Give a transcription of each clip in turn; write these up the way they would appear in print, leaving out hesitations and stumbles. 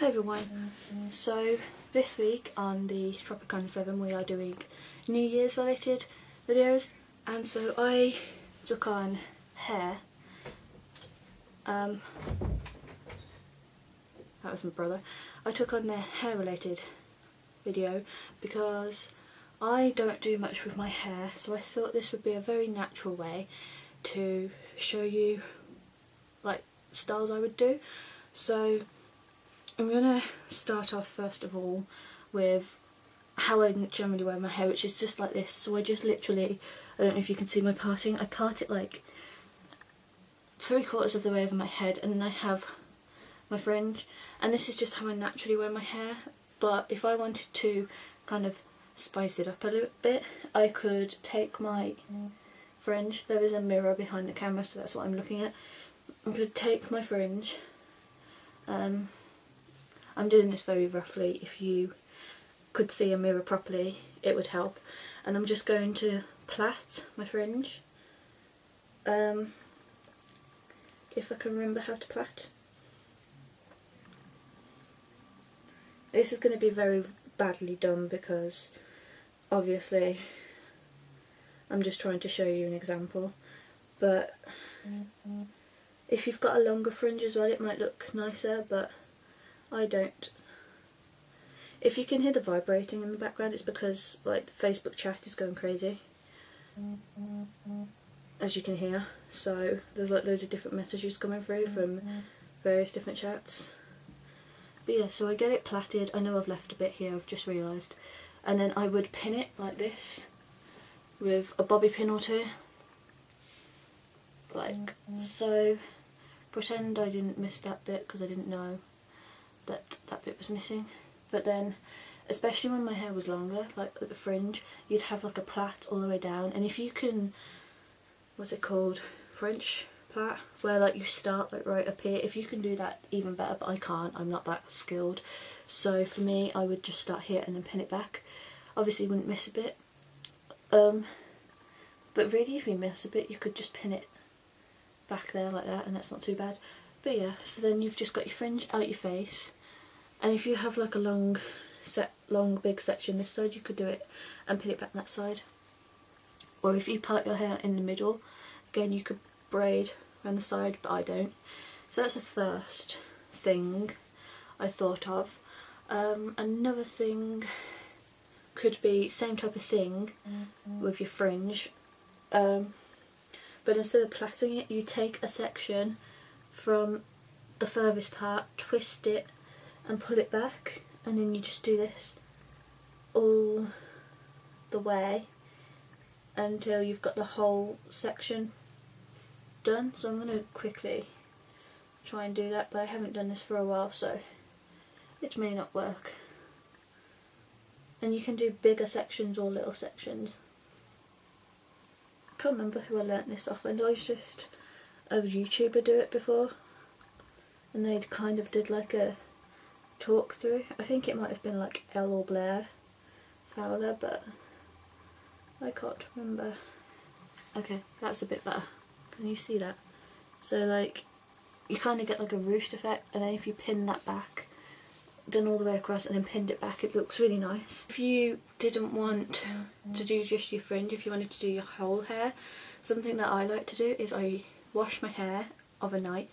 Hi everyone, so this week on the Tropicana 7 we are doing New Year's related videos, and so I took on hair. That was my brother. I took on the hair related video because I don't do much with my hair, so I thought this would be a very natural way to show you like styles I would do. So I'm going to start off first of all with how I generally wear my hair, which is just like this. So I just literally, I don't know if you can see my parting, I part it like 3/4 of the way over my head, and then I have my fringe, and this is just how I naturally wear my hair. But if I wanted to kind of spice it up a little bit, I could take my fringe. There is a mirror behind the camera, so that's what I'm looking at. I'm going to take my fringe. I'm doing this very roughly. If you could see a mirror properly it would help. And I'm just going to plait my fringe. If I can remember how to plait. This is going to be very badly done because obviously I'm just trying to show you an example, but if you've got a longer fringe as well it might look nicer, but I don't. If you can hear the vibrating in the background, it's because like the Facebook chat is going crazy, as you can hear. So there's like loads of different messages coming through from various different chats. But yeah, so I get it plaited. I know I've left a bit here, I've just realised. And then I would pin it like this with a bobby pin or two, like so. Pretend I didn't miss that bit because I didn't know that that bit was missing. But then, especially when my hair was longer, like at the fringe, you'd have like a plait all the way down. And if you can, what's it called, French plait, where like you start like right up here, if you can do that, even better, but I can't, I'm not that skilled. So for me, I would just start here and then pin it back. Obviously you wouldn't miss a bit, but really if you miss a bit you could just pin it back there like that and that's not too bad. But yeah, so then you've just got your fringe out your face, and if you have like a long big section this side, you could do it and pin it back that side. Or if you part your hair in the middle, again you could braid around the side, but I don't. So that's the first thing I thought of. Another thing could be same type of thing with your fringe, but instead of plaiting it, you take a section from the furthest part, twist it and pull it back, and then you just do this all the way until you've got the whole section done. So I'm going to quickly try and do that, but I haven't done this for a while, so it may not work. And you can do bigger sections or little sections. I can't remember who I learnt this off, and I was just a YouTuber do it before, and they kind of did like a talk through. I think it might have been like Elle or Blair Fowler, but I can't remember. Okay, that's a bit better. Can you see that? So like you kind of get like a ruched effect, and then if you pin that back, done all the way across and then pinned it back, it looks really nice. If you didn't want to do just your fringe, if you wanted to do your whole hair, something that I like to do is I wash my hair overnight.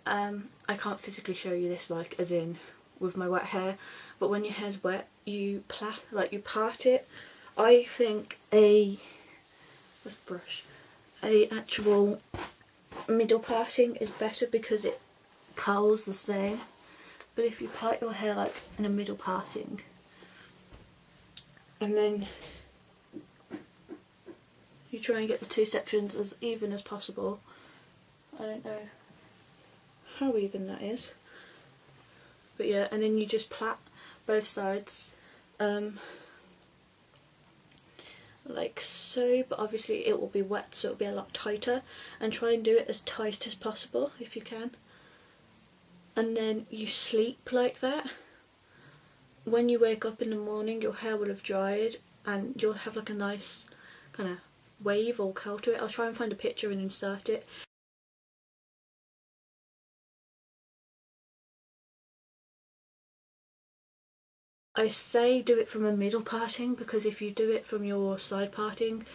I can't physically show you this like as in with my wet hair, but when your hair's wet you part it. I think a actual middle parting is better because it curls the same. But if you part your hair like in a middle parting, and then you try and get the two sections as even as possible. I don't know how even that is, but yeah, and then you just plait both sides like so, but obviously it will be wet so it'll be a lot tighter, and try and do it as tight as possible if you can. And then you sleep like that. When you wake up in the morning your hair will have dried and you'll have like a nice kind of wave or curl to it. I'll try and find a picture and insert it. I say do it from a middle parting, because if you do it from your side parting,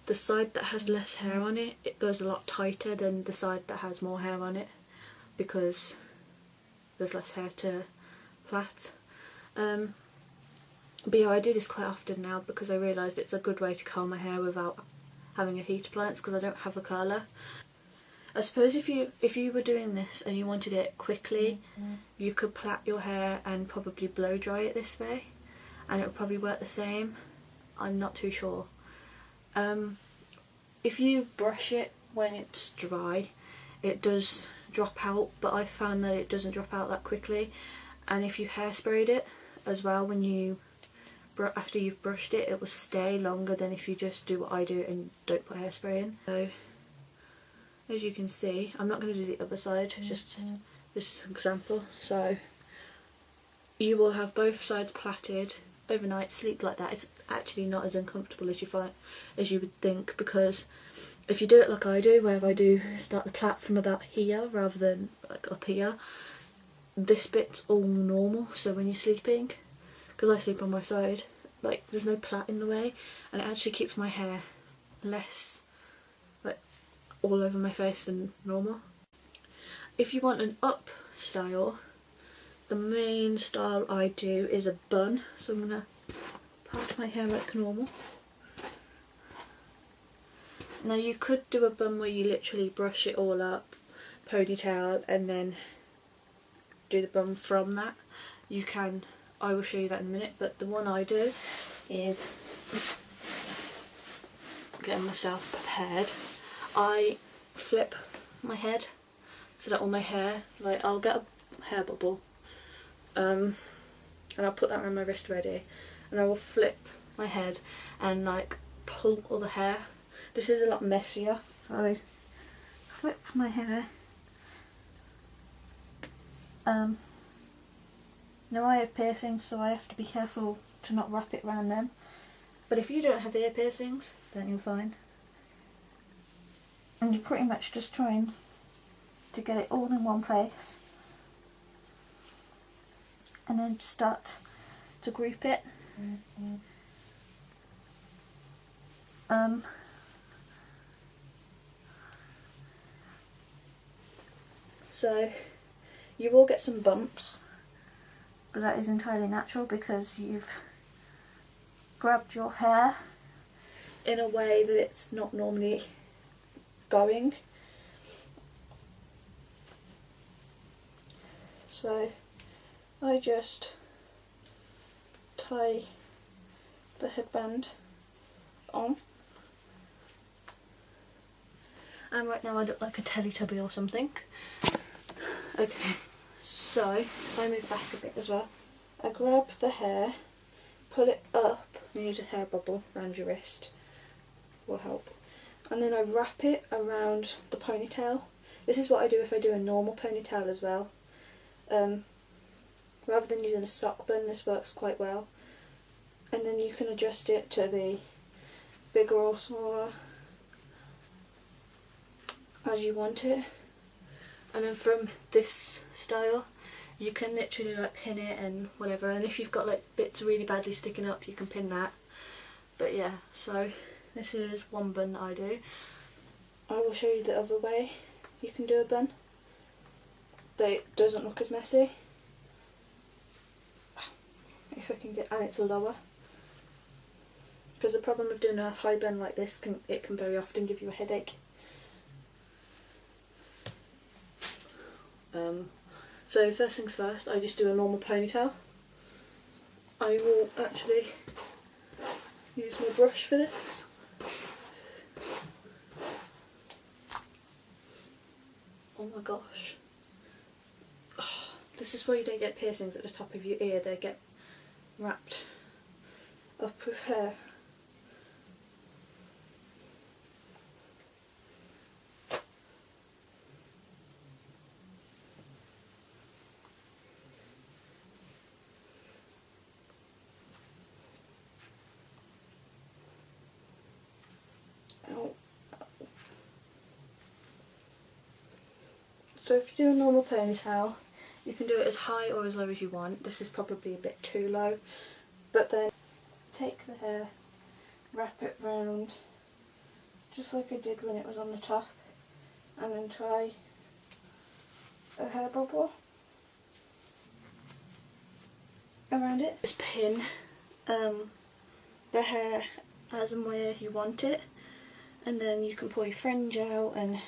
the side that has less hair on it, it goes a lot tighter than the side that has more hair on it, because there's less hair to plait. But yeah, I do this quite often now because I realised it's a good way to curl my hair without having a heat appliance, because I don't have a curler. I suppose if you were doing this and you wanted it quickly, you could plait your hair and probably blow dry it this way, and it would probably work the same. I'm not too sure. If you brush it when it's dry, it does drop out, but I found that it doesn't drop out that quickly. And if you hairsprayed it as well, when you after you've brushed it, it will stay longer than if you just do what I do and don't put hairspray in. So as you can see, I'm not going to do the other side, just this is an example. So you will have both sides plaited overnight, sleep like that. It's actually not as uncomfortable as you would think, because if you do it like I do, where I do start the plait from about here rather than like up here, this bit's all normal. So when you're sleeping, because I sleep on my side, like there's no plait in the way, and it actually keeps my hair less like all over my face than normal. If you want an up style, the main style I do is a bun. So I'm going to part my hair like normal. Now you could do a bun where you literally brush it all up, ponytail, and then do the bun from that. You can, I will show you that in a minute, but the one I do is getting myself prepared. I flip my head so that all my hair, like I'll get a hair bubble and I'll put that around my wrist ready, and I will flip my head and like pull all the hair. This is a lot messier, so I flip my hair. Now I have piercings, so I have to be careful to not wrap it around them, but if you don't have ear piercings, then you're fine. And you're pretty much just trying to get it all in one place, and then start to group it. So you will get some bumps, but that is entirely natural because you've grabbed your hair in a way that it's not normally going. So I just tie the headband on, and right now I look like a Teletubby or something. Okay, so if I move back a bit as well, I grab the hair, pull it up, and use a hair bubble around your wrist, will help, and then I wrap it around the ponytail. This is what I do if I do a normal ponytail as well. Rather than using a sock bun, this works quite well, and then you can adjust it to be bigger or smaller as you want it. And then from this style, you can literally like pin it and whatever, and if you've got like bits really badly sticking up, you can pin that. But yeah, so this is one bun that I do. I will show you the other way you can do a bun that it doesn't look as messy. If I can get, and it's lower, because the problem with doing a high bun like this, it can very often give you a headache. So first things first, I just do a normal ponytail. I will actually use my brush for this. Oh my gosh. Oh, this is why you don't get piercings at the top of your ear, they get wrapped up with hair. So if you do a normal ponytail, you can do it as high or as low as you want. This is probably a bit too low, but then take the hair, wrap it round just like I did when it was on the top, and then tie a hair bobble around it. Just pin the hair as and where you want it, and then you can pull your fringe out and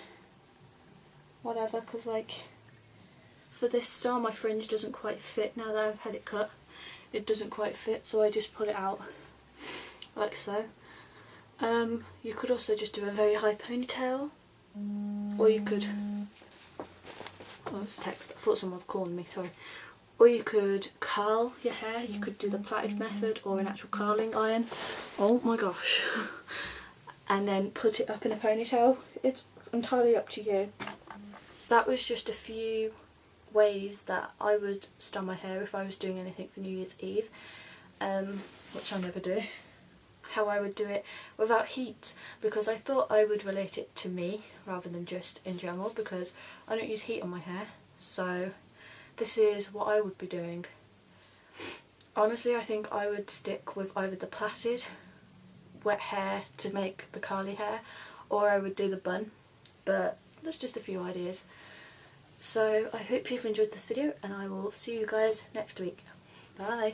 whatever, because like for this style my fringe doesn't quite fit now that I've had it cut. It doesn't quite fit, so I just pull it out like so. You could also just do a very high ponytail, or you could, oh it's text, I thought someone was calling me, sorry. Or you could curl your hair, you could do the plaited method or an actual curling iron. Oh my gosh. And then put it up in a ponytail. It's entirely up to you. That was just a few ways that I would style my hair if I was doing anything for New Year's Eve, which I never do. How I would do it without heat, because I thought I would relate it to me rather than just in general, because I don't use heat on my hair, so this is what I would be doing. Honestly, I think I would stick with either the plaited wet hair to make the curly hair, or I would do the bun, but that's just a few ideas. So I hope you've enjoyed this video, and I will see you guys next week. Bye!